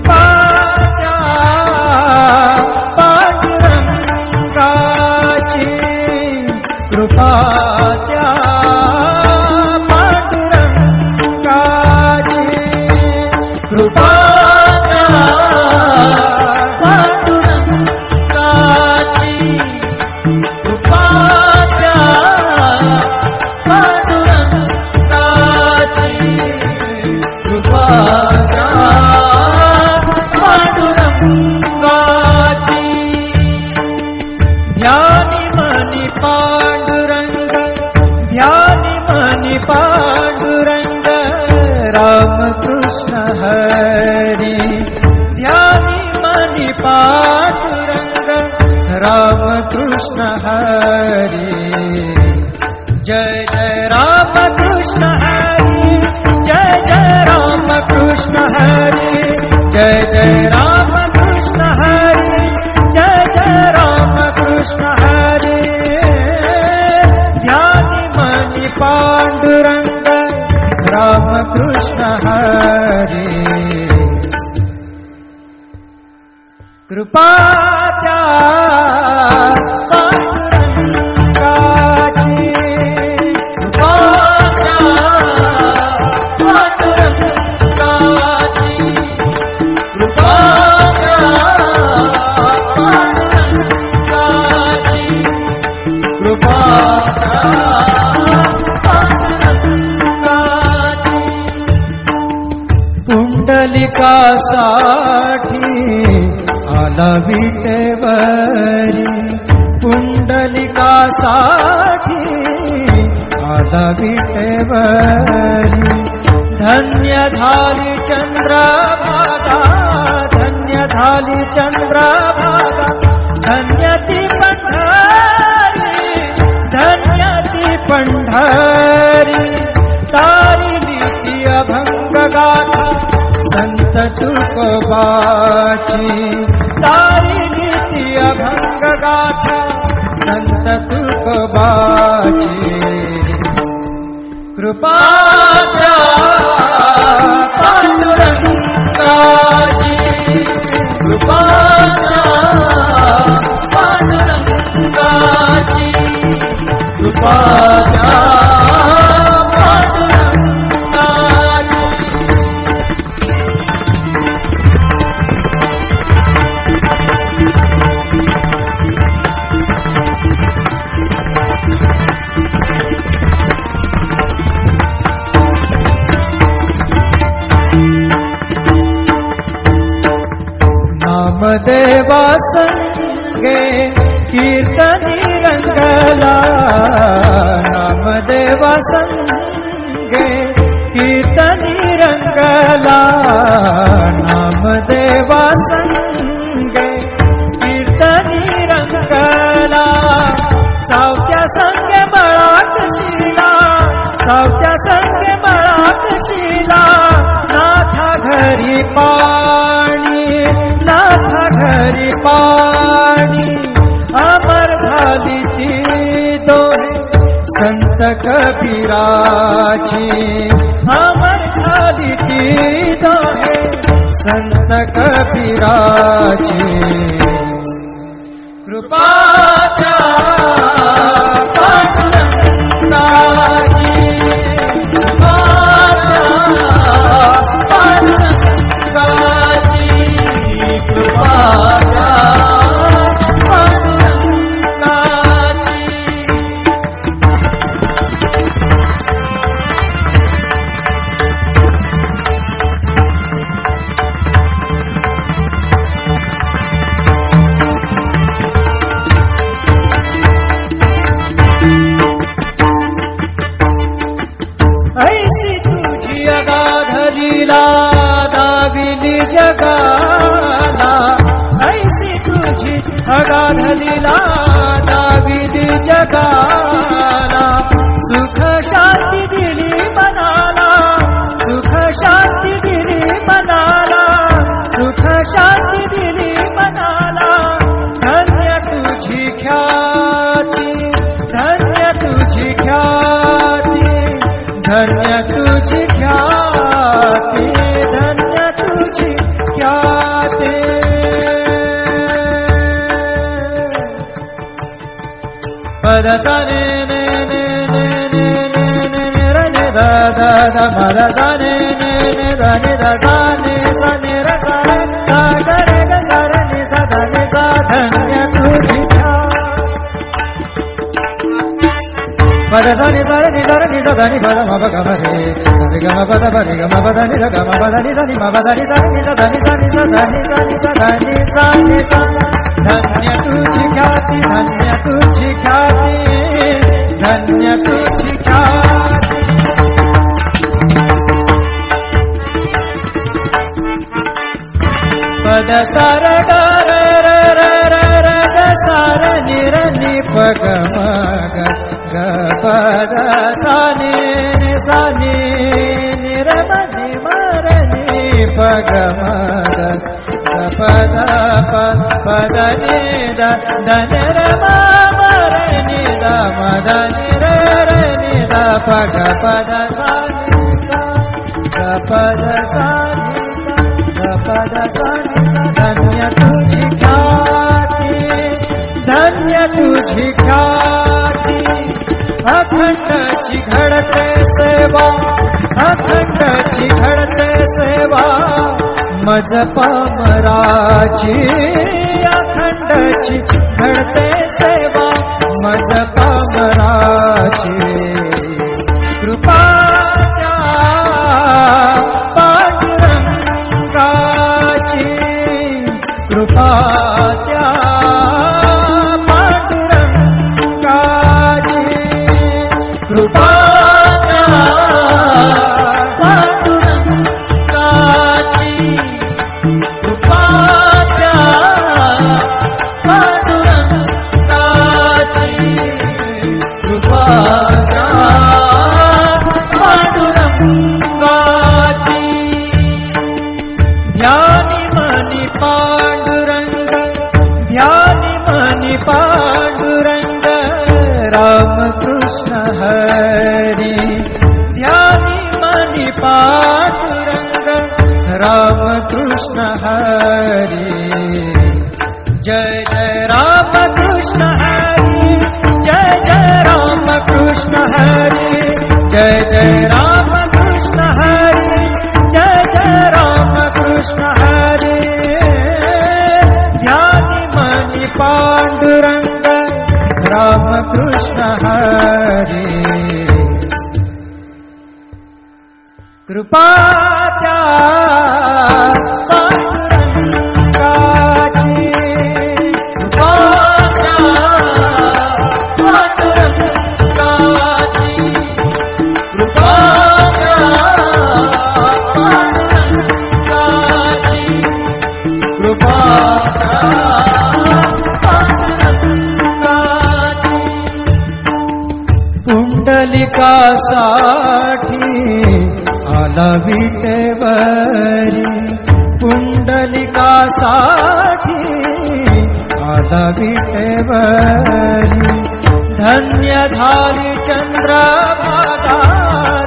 कृपा त्या पांडुरंगाची, कृपा त्या पांडुरंगाची, कृपा त्या पांडुरंगाची, कृपा त्या पांडुरंगाची, कृपा त्या पांडुरंगाची. ध्यानी मनी पांडुरंग, ध्यानी मनी पांडुरंग, रामकृष्ण हरी. ध्यानी मनी पांडुरंग, रामकृष्ण हरी. जय जय रामकृष्ण हरी, जय जय रामकृष्ण हरी, जय जय रामकृष्ण हरी, जय जय रामकृष्ण हरी. ध्यानी मनी पांडुरंग, रामकृष्ण हरी. कृपा त्या पांडुरंगाची, कृपा त्या पांडुरंगाची, कृपा त्या पांडुरंगाची, कृपा त्या पांडुरंगाची. पुंडलिकासाठी आला विटेवरी, पुंडलिकासाठी आला विटेवरी. धन्य झाली चंद्रभागा, धन्य झाली चंद्रभागा, धन्य ती पंढरी, धन्य ती पंढरी. तारिली ती अभंग गाथा संत तुकोबाची, तारिली ती अभंग गाथा संत तुकोबाची. कृपा त्या पांडुरंगाची, कृपा त्या पांडुरंगाची, कृपा त्या पांडुरंगाची. नामदेवा संगे कीर्तनी रंगला, नामदेवा संगे कीर्तनी रंगला, नामदेवा संगे कीर्तनी रंगला. सावत्या संगे मळात शिला, सावत्या संगे मळात शिला. नाथा घरी पाणी, नाथा घरी पाणी, अमर झाली ती दोहे संत कबीराची, अमर झाली ती दोहे संत कबीराची. कृपा त्या पांडुरंगाची, कृपा त्या पांडुरंगाची, कृपा त्या पांडुरंगाची. ऐसी तुझी अगाध लीला दाविली जगाला, ऐसी तुझी अगाध लीला दाविली जगाला. सुख शांती दिली मनाला, सुख शांती दिली मनाला, सुख शांती दिली मनाला. धन्य तुझी ख्याती, धन्य तुझी ख्याती, धन्य तुझी ख्याती, धन्य तुझी ख्याती. पद सा ने ने ने ने ने ने ने र ने दा दा दा पद सा ने ने ने दा ने दा सा ने र सा रे सा ग रे ग सा रे नि सा धा नि सा धन्य तुझ्या पद सा नि सा रे नि सा धा नि पद म प ग म रे सा रे ग म पद प रे ग म पद नि र ग म पद नि सा नि म पद नि सा नि सा धा नि सा नि सा धा नि सा नि सा धा नि सा नि सा धन्य तुझी ख्याति धन्य तुझी ख्याति धन्य तुझी ख्याति पद सार ग र र र र र ग सार नि र नि प ग म ग ग पद सा नि सा नि नि र म नि म र नि प ग म ग पद पद नि द द नि र म म र नि द म द नि र र नि द प ग पद सा नि सा ग पद सा नि सा ग पद सा नि सा धन्य तुझी ख्याति धन्य तुझी ख्याति अखंड घडते सेवा अखंड घडते सेवा मज पामराची अखंड घडते सेवा मज पामराची कृपा त्या पांडुरंगाची कृपा त्या पांडुरंगाची कृपा त्या पांडुरंगाची कृपा त्या पांडुरंगाची कृपा त्या पांडुरंगाची ध्यानी मनी पांडुरंग ध्यानी मनी पांडुरंग राम कृष्ण हरी ध्यानी मनी पांडुरंग राम कृष्ण हरी जय जय राम कृष्ण हरी जय जय राम कृष्ण हरी जय जय राम कृष्ण हरी जय जय राम कृष्ण हरी ध्यानी मनी पांडुरंग राम कृष्ण हरी कृपा त्या पांडुरंगाची कृपा त्या पांडुरंगाची कृपा त्या पांडुरंगाची कृपा त्या पांडुरंगाची पुंडलिकासाठी आला विटेवरी पुंडलिकासाठी आला विटेवरी धन्य झाली चंद्रभागा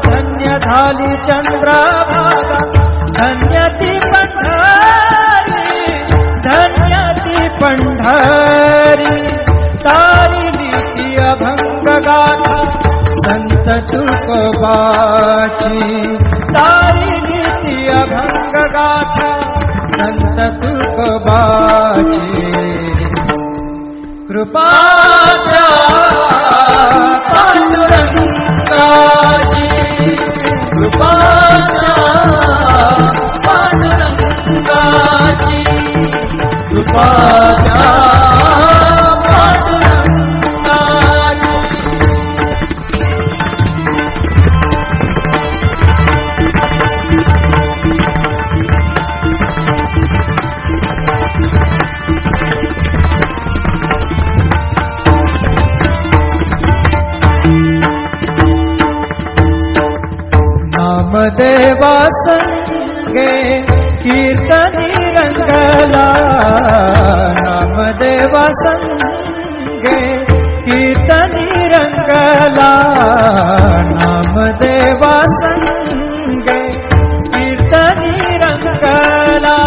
धन्य झाली चंद्रभागा धन्य ती पंढरी धन्य ती पंढरी तारिली ती अभंग गाथा संत तुकोबाची तारिली ती अभंग गाथा संत तुकोबाची कृपा त्या पांडुरंगाची कृपा त्या पांडुरंगाची कृपा त्या पांडुरंगाची नामदेवा संगे कीर्तनी रंगला नामदेवा संगे कीर्तनी रंगला नामदेवा संगे कीर्तनी रंगला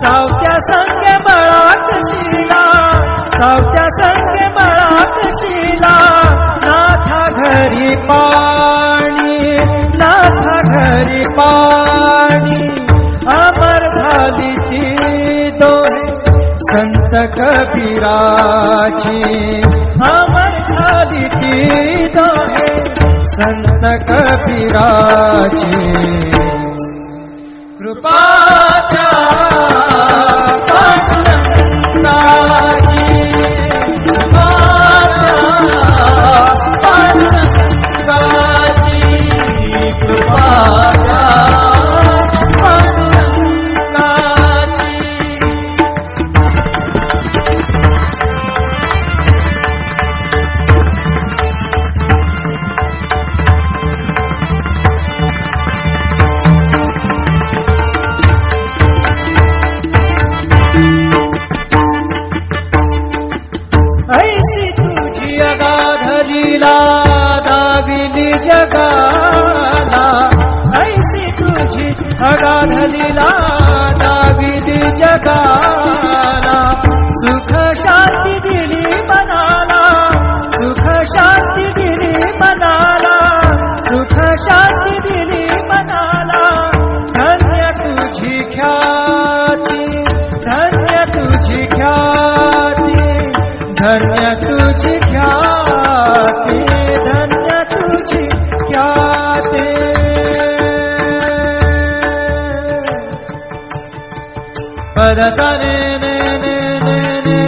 सावत्या संगे बळात शिला सावत्या संगे बळात शिला नाथा घरी पाणी, नाथा घरी पाणी, अमर झाली ती दोहे संत कबीराची, अमर झाली ती दोहे संत कबीराची. कृपाच्या पांडुरंगाची, ऐसी तुझी अगाध लीला दाविली जगाला, ऐसी तुझी अगाध लीला दाविली जगाला. सुख शांती दिली मनाला, सुख शांती दिली मनाला, सुख शांती दिली मनाला. धन्य तुझी ख्याती, धन्य तुझी ख्याती, धन्य तुझी ख्याती, धन्य तुझी ख्याती. पद सा ने ने ने ने ने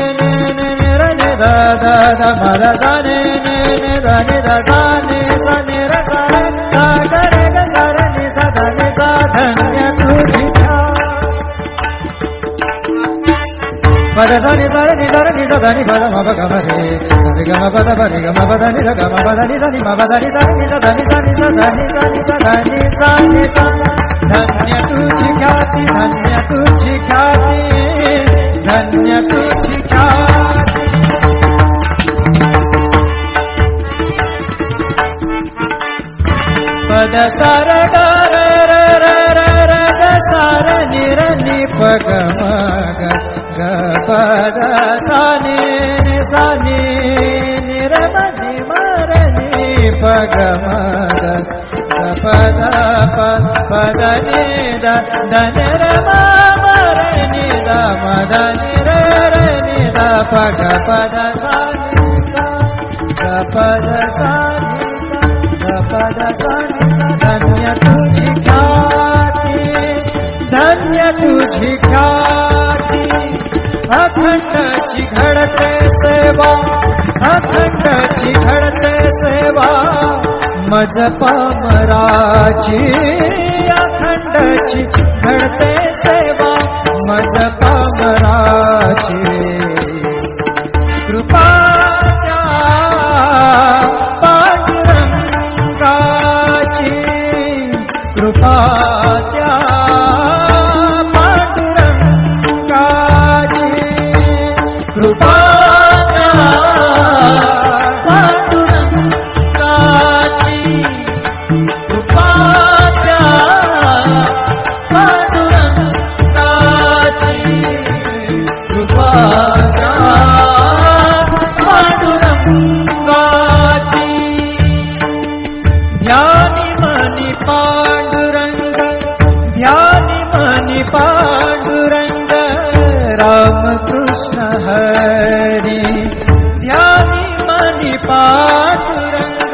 ने ने रे ने दा दा दा पद सा ने ने ने दा ने दा सा ने सा ने रा सा रे सा गा रे गा सा रे ने सा धा ने सा. धन्य तुझी पद सा नि सा रे नि सा रे नि सा धा नि पद म प ग म रे सा रे ग म प द प रे ग म प द नि र ग म प द नि सा नि म प द नि सा नि सा धा नि सा नि सा धा नि सा नि सा धा नि सा नि सा. धन्य तुझी ख्याती, धन्य तुझी ख्याती, धन्य तुझी ख्याती. पद सा र ग र र र र र ग सा र नि र नि प ग म ग ग प द सा नि नि सा नि नि र म नि म र नि प ग म ग ग प द प प द नि द द न र म म र नि द म द नि र र नि द प ग प द सा नि सा ग प द सा नि सा ग प द सा नि सा. धन्य तुझी ख्याती, धन्य तुझी ख्याती. अखंडची घडते सेवा, अखंडची घडते सेवा मज पामराची. अखंडची घडते सेवा मज पामराची. कृपा पांडुरंगाची, कृपा त्या पांडुरंगाची, कृपा त्या पांडुरंगाची, कृपा त्या पांडुरंगाची, कृपा त्या पांडुरंगाची. ध्यानी मनी पांडुरंग, ध्यानी मनी पांडुरंग, राम कृष्ण हरी. ध्यानी मनी पांडुरंग,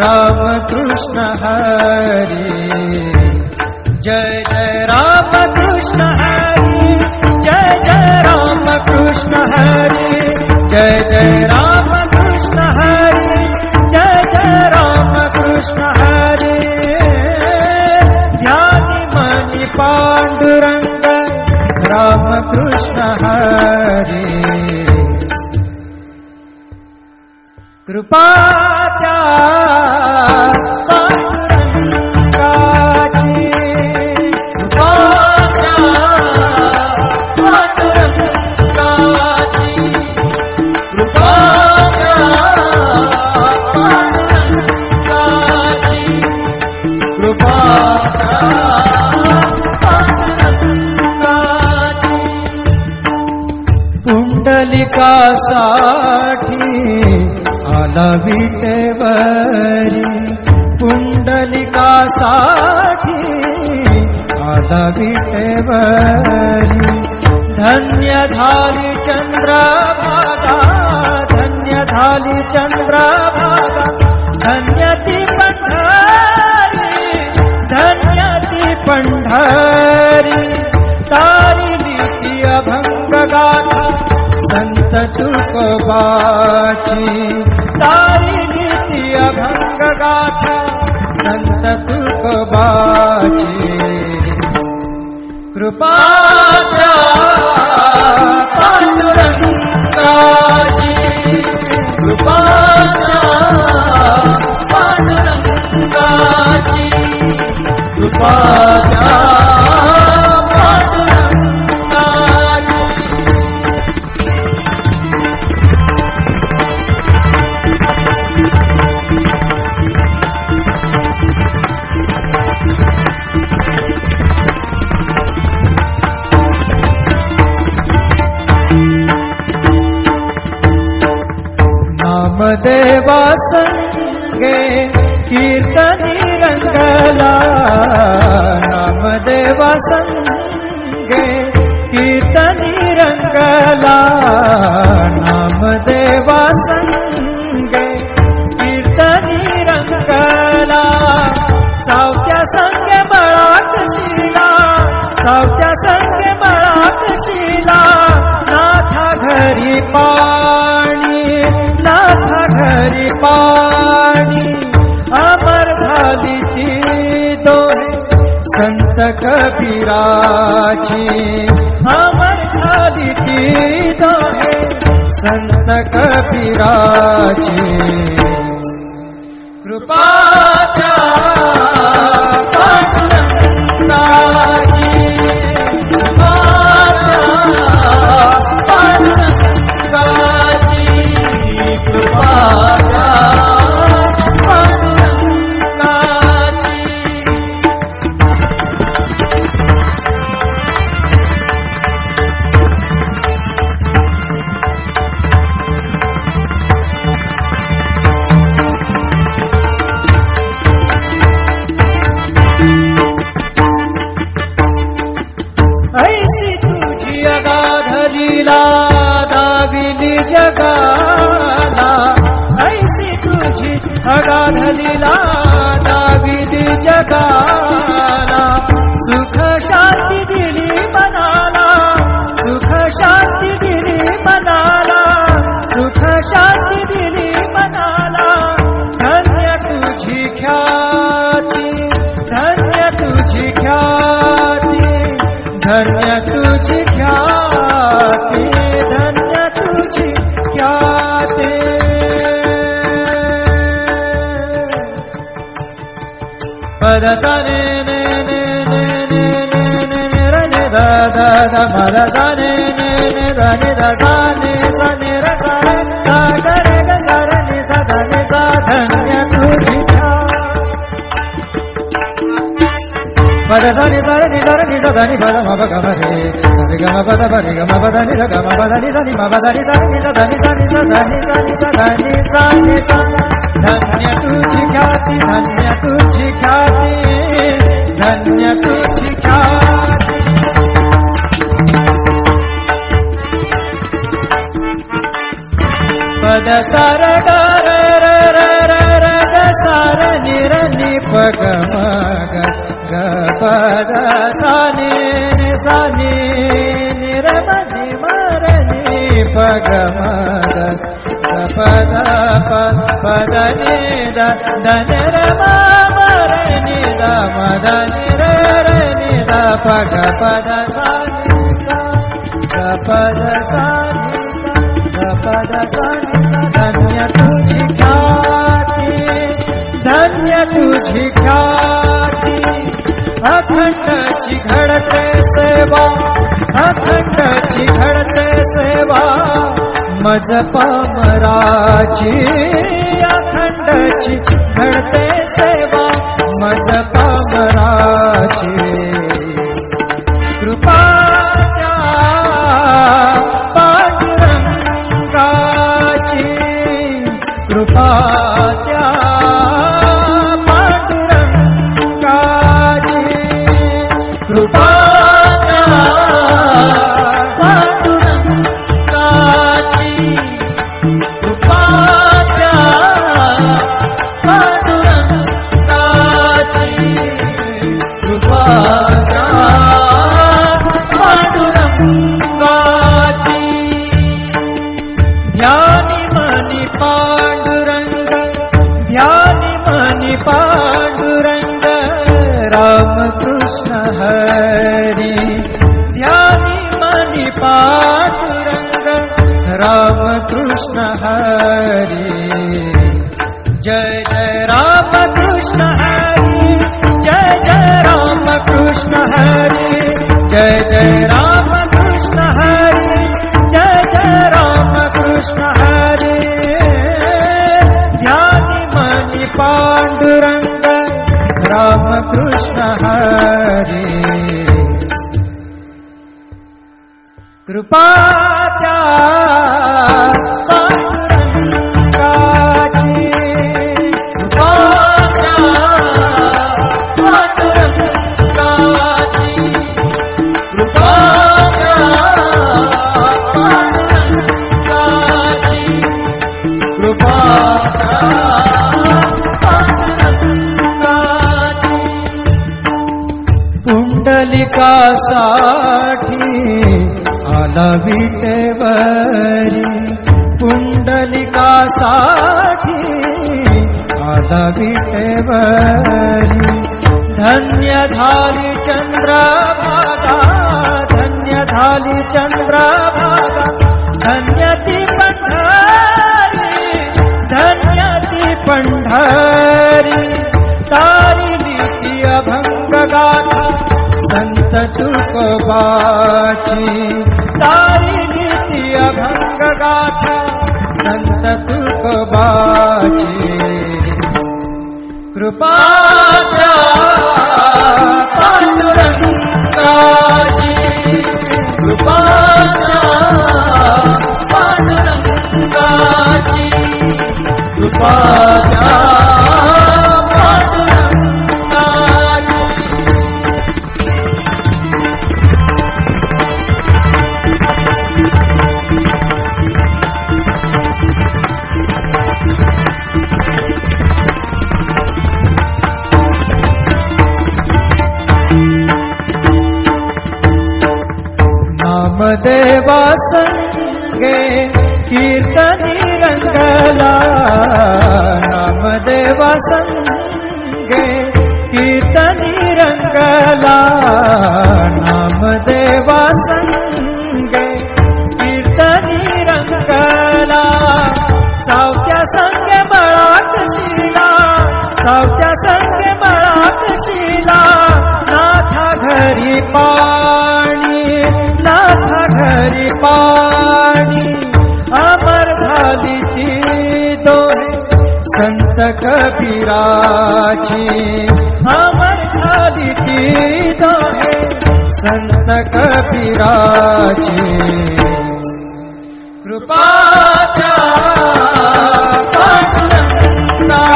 राम कृष्ण हरी. जय जय राम कृष्ण हरी, जय जय राम कृष्ण हरी, जय जय राम कृष्ण हरी, जय जय राम कृष्ण हरी. ध्यानी मनी पांडुरंग, राम कृष्ण हरी. कृपा त्या पांडुरंगाची, कृपा त्या पांडुरंगाची, कृपा त्या पांडुरंगाची, कृपा त्या पांडुरंगाची. पुंडलिकासाठी आला विटेवरी पुंडलिकासाठी आला विटेवरी धन्य झाली चंद्रभागा धन्य झाली चंद्रभागा धन्य ती पंढरी धन्य ती पंढरी तारिली ती अभंग गाथा संत तुकोबाची तारिली ती अभंग गाथा संत तुकोबाची कृपा द्या पांडुरंगाची कृपा द्या पांडुरंगाची कृपा द्या पांडुरंगाची नामदेवा संगे कीर्तनी रंगला नामदेवा संगे कीर्तनी रंगला नामदेवा संगे कीर्तनी रंगला सावत्या संगे मळात शिला सावत्या संगे मळात शिला नाथा घरी पाणी नाथा घरी पाणी अमर झाली ती दोहे संत कबीराची अमर झाली ती दोहे संत कबीराची कृपा द्या पांडुरंगाची कृपा द्या पांडुरंगाची कृपा द्या पांडुरंगाची ऐसी तुझी अगाध लीला दाविली जगाला ऐसी तुझी अगाध लीला दाविली जगाला सुख शांती दिली मनाला सुख शांती दिली मनाला सुख शांती दिली मनाला धन्य तुझी ख्याती धन्य तुझी ख्याती धन्य तुझी ख्याती धन्य तुझी ख्याती पद सा ने ने ने ने ने ने ने र ने द द द पद सा ने ने ने द ने द सा ने सा ने र सा रे सा ग रे ग सा रे नि सा ध नि सा धन्य तुझी पद सा नि सा रे नि सा ध नि पद म प ग म रे सा रे ग म प द प रे ग म प द नि र ग म प द नि सा नि म प द नि सा नि सा ध नि सा नि सा ध नि सा नि सा ध नि सा नि सा धन्य तुझी ख्याती धन्य तुझी ख्याती धन्य तुझी ख्याती पद सा र ग र र र र र ग सा र नि र नि प ग म ग ग प द सा नि नि सा नि नि र म नि म र नि प ग म ग ग प द प प द नि द द न र म म र नि द म द नि र र नि द प ग प द सा नि सा ग प द सा नि सा ग प द सा नि सा धन्य तुझी ख्याती धन्य तुझी ख्याती अखंडची घडते सेवा अखंडची घडते सेवा मज पामराची अखंडची घडते सेवा मज पामराची कृपा द्या पांडुरंगाची कृपा कृपा त्या पांडुरंगाची कृपा त्या पांडुरंगाची कृपा त्या पांडुरंगाची कृपा त्या पांडुरंगाची ध्यानी मनी पांडुरंग ध्यानी मनी पांडुरंग रामकृष्ण हरी ध्यानी मनी पांडुरंग रामकृष्ण हरी जय जय रामकृष्ण हरी जय जय रामकृष्ण हरी जय जय रामकृष्ण हरी जय जय रामकृष्ण हरी ध्यानी मनी पांडुरंग रामकृष्ण हरी कृपा त्या पांडुरंगाची कृपा त्या पांडुरंगाची कृपा त्या पांडुरंगाची कृपा त्या पांडुरंगाची पुंडलिकासाठी आला विटेवरी पुंडलिकासाठी आला विटेवरी धन्य झाली चंद्रभागा धन्य झाली चंद्रभागा धन्य ती पंढरी धन्य ती पंढरी तारिली ती अभंग गाथा संत तुकोबाची तारिली ती अभंग गाथा संत तुकोबाची कृपा त्या पांडुरंगाची कृपा त्या पांडुरंगाची कृपा त्या पांडुरंगाची नामदेवा संगे कीर्तनी रंगला नामदेवा संगे कीर्तनी रंगला नामदेवा संगे कीर्तनी रंगला सावत्या संगे मळात शिला सावत्या संगे मळात शिला नाथा घरी पाणी नाथा घरी पाणी अमर झाली ती दोहे संत कबीराची अमर झाली ती दोहे संत कबीराची कृपा त्या पांडुरंगाची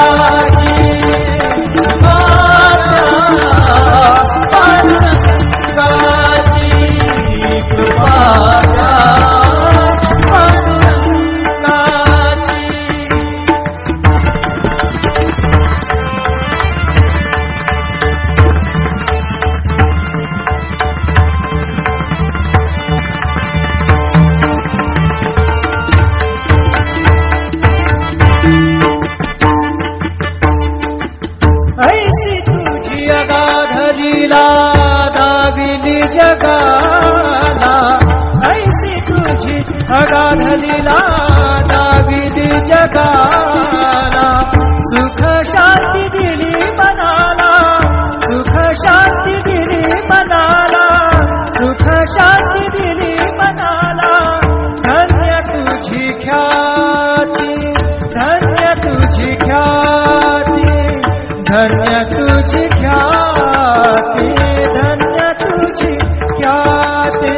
कृपा त्या पांडुरंगाची कृपा त्या पांडुरंगाची ऐसी तुझी अगाध लीला दाविली जगाला ऐसी तुझी अगाध लीला दाविली जगाला सुख शांती दिली मनाला सुख शांती दिली मनाला सुख शांती दिली मनाला धन्य तुझी ख्याती धन्य तुझी ख्याती धन्य तुझी ख्याती धन्य तुझी ख्याती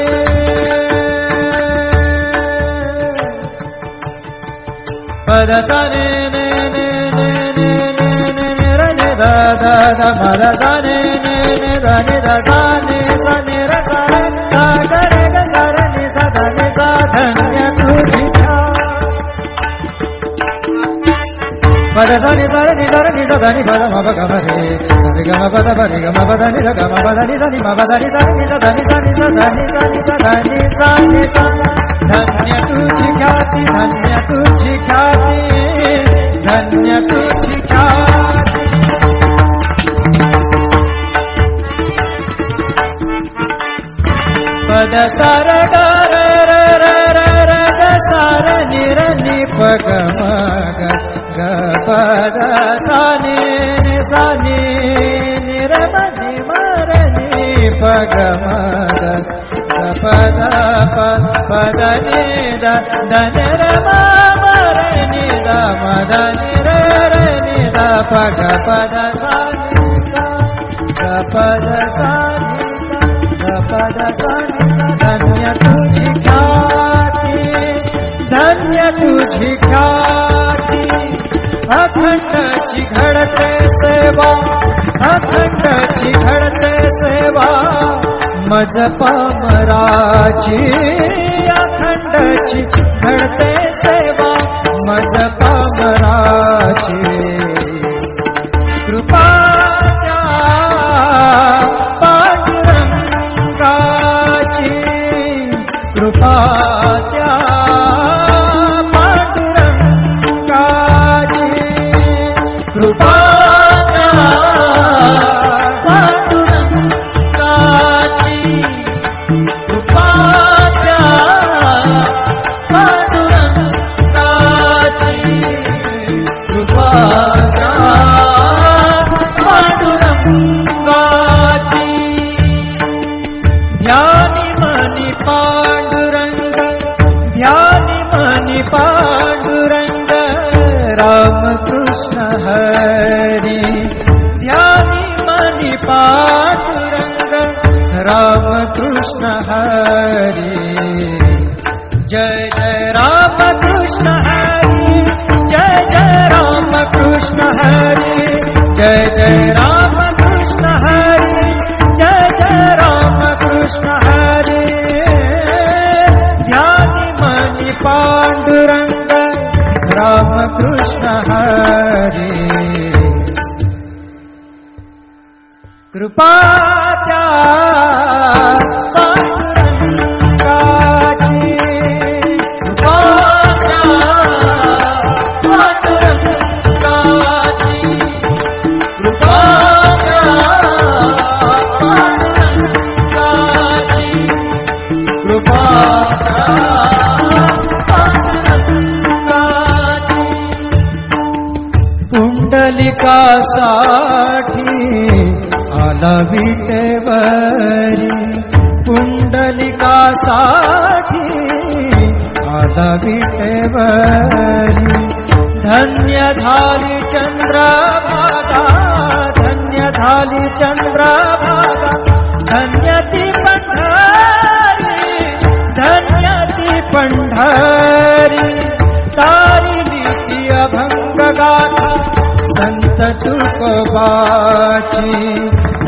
पद सने da da ma da sa ni ni ni da ni da sa ni ra sa ga re ga sa re ni sa धन्य तुझ्या पद सा नि सा नि सा नि सा धा नि पद म प ग म रे सा रे ग म प द प रे ग म प द नि र ग म प द नि सा नि म प द नि सा नि सा धा नि सा नि सा धा नि सा नि सा धा नि सा नि सा धन्य तुझी ख्याति धन्य तुझी ख्याति धन्य तुझी ख्याति पद सा र ग र र र र र ग सा र नि र नि प ग म ग ग प द सा नि नि सा नि नि र म नि म र नि प ग म ग ग प द प द नि द द न र म म र नि द म द नि र र नि द प ग प द सा नि सा ग प द सा नि सा ग प द सा नि धन्य तुझी ख्याति धन्य तुझी ख्याति अखंड घडते सेवा अखंड घडते सेवा मज पामराची अखंड घडते सेवा मज पामराची कृपा कृपा त्या पांडुरंगाची कृपा त्या पांडुरंगाची कृपा त्या पांडुरंगाची कृपा त्या पांडुरंगाची ध्यानी मनी पांडुरंग ध्यानी मनी पांडुरंग राम कृष्ण हरी ध्यानी मनी पांडुरंग राम कृष्ण हरी जय जय राम कृष्ण हरी जय जय राम कृष्ण हरी जय जय राम कृष्ण हरी जय जय राम कृष्ण हरी ध्यानी मनी पांडुरंग राम कृष्ण हरी कृपा त्या पांडुरंगाची कृपा त्या पांडुरंगाची कृपा त्या पांडुरंगाची कृपा पुंडलिकासाठी आला विटेवरी पुंडलिकासाठी आला विटेवरी धन्य झाली चंद्रभागा धन्य झाली चंद्रभागा धन्य ती पंढरी धन्य ती पंढरी तारिली ती अभंग गाथा संत तुकोबाची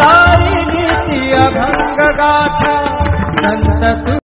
तारिली ती अभंग गाथा संत